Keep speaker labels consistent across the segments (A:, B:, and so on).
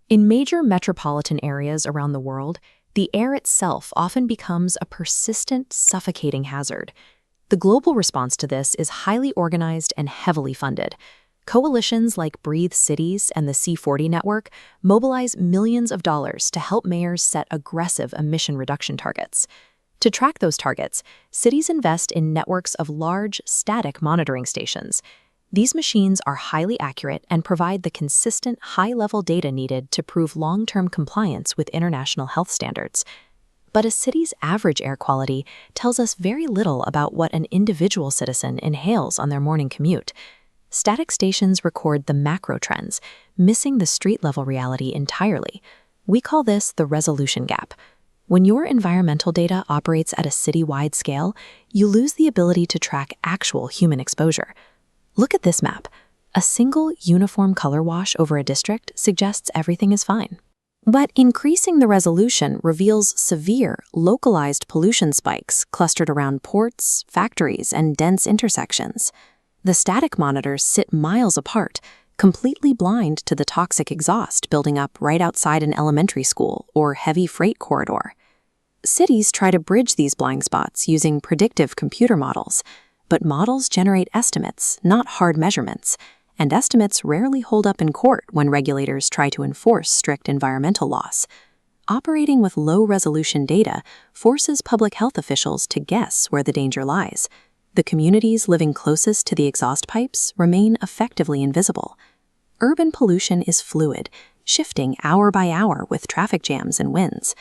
A: In major metropolitan areas around the world, the air itself often becomes a persistent, suffocating hazard. The global response to this is highly organized and heavily funded. Coalitions like Breathe Cities and the C40 network mobilize millions of dollars to help mayors set aggressive emission reduction targets. To track those targets, cities invest in networks of large, static monitoring stations. These machines are highly accurate and provide the consistent, high-level data needed to prove long-term compliance with international health standards. But a city's average air quality tells us very little about what an individual citizen inhales on their morning commute. Static stations record the macro trends, missing the street-level reality entirely. We call this the resolution gap. When your environmental data operates at a city-wide scale, you lose the ability to track actual human exposure. Look at this map. A single uniform color wash over a district suggests everything is fine. But increasing the resolution reveals severe, localized pollution spikes clustered around ports, factories, and dense intersections. The static monitors sit miles apart, completely blind to the toxic exhaust building up right outside an elementary school or heavy freight corridor. Cities try to bridge these blind spots using predictive computer models, but models generate estimates, not hard measurements, and estimates rarely hold up in court when regulators try to enforce strict environmental laws. Operating with low-resolution data forces public health officials to guess where the danger lies. The communities living closest to the exhaust pipes remain effectively invisible. Urban pollution is fluid, shifting hour by hour with traffic jams and winds.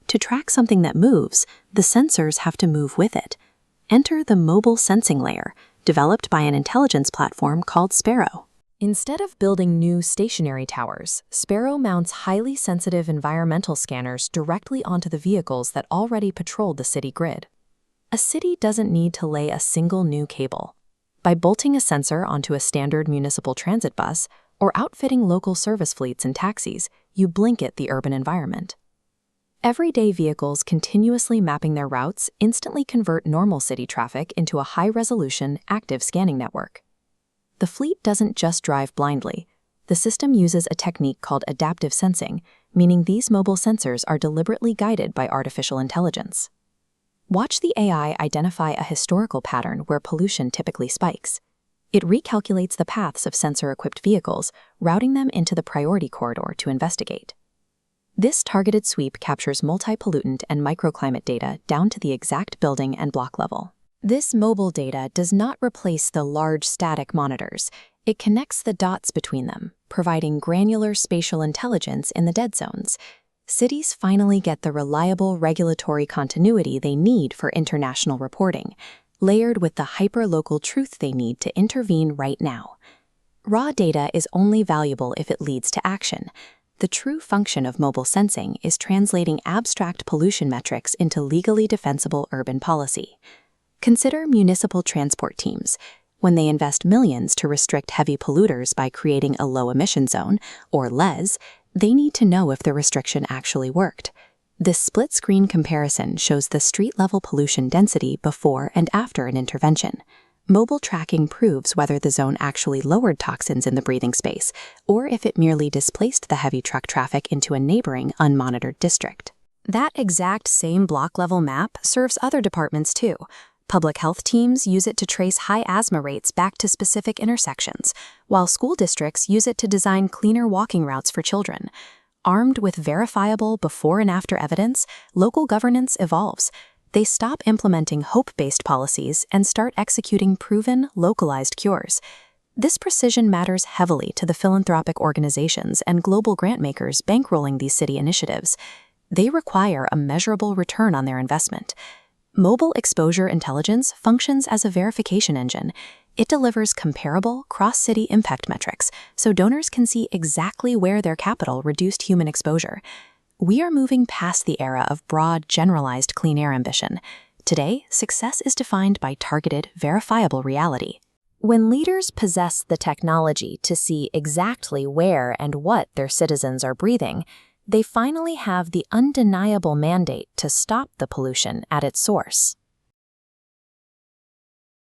A: To track something that moves, the sensors have to move with it. Enter the mobile sensing layer, developed by an intelligence platform called Sparrow. Instead of building new stationary towers, Sparrow mounts highly sensitive environmental scanners directly onto the vehicles that already patrol the city grid. A city doesn't need to lay a single new cable. By bolting a sensor onto a standard municipal transit bus or outfitting local service fleets and taxis, you blanket the urban environment. Everyday vehicles continuously mapping their routes instantly convert normal city traffic into a high-resolution, active scanning network. The fleet doesn't just drive blindly. The system uses a technique called adaptive sensing, meaning these mobile sensors are deliberately guided by artificial intelligence. Watch the AI identify a historical pattern where pollution typically spikes. It recalculates the paths of sensor-equipped vehicles, routing them into the priority corridor to investigate. This targeted sweep captures multi-pollutant and microclimate data down to the exact building and block level. This mobile data does not replace the large static monitors. It connects the dots between them, providing granular spatial intelligence in the dead zones. Cities finally get the reliable regulatory continuity they need for international reporting, layered with the hyper-local truth they need to intervene right now. Raw data is only valuable if it leads to action. The true function of mobile sensing is translating abstract pollution metrics into legally defensible urban policy. Consider municipal transport teams. When they invest millions to restrict heavy polluters by creating a low-emission zone, or LEZ, they need to know if the restriction actually worked. This split-screen comparison shows the street-level pollution density before and after an intervention. Mobile tracking proves whether the zone actually lowered toxins in the breathing space, or if it merely displaced the heavy truck traffic into a neighboring, unmonitored district. That exact same block-level map serves other departments too. Public health teams use it to trace high asthma rates back to specific intersections, while school districts use it to design cleaner walking routes for children. Armed with verifiable before and after evidence, local governance evolves. They stop implementing hope-based policies and start executing proven, localized cures. This precision matters heavily to the philanthropic organizations and global grant makers bankrolling these city initiatives. They require a measurable return on their investment. Mobile exposure intelligence functions as a verification engine. It delivers comparable cross-city impact metrics so donors can see exactly where their capital reduced human exposure. We are moving past the era of broad, generalized clean air ambition. Today, success is defined by targeted, verifiable reality. When leaders possess the technology to see exactly where and what their citizens are breathing, they finally have the undeniable mandate to stop the pollution at its source.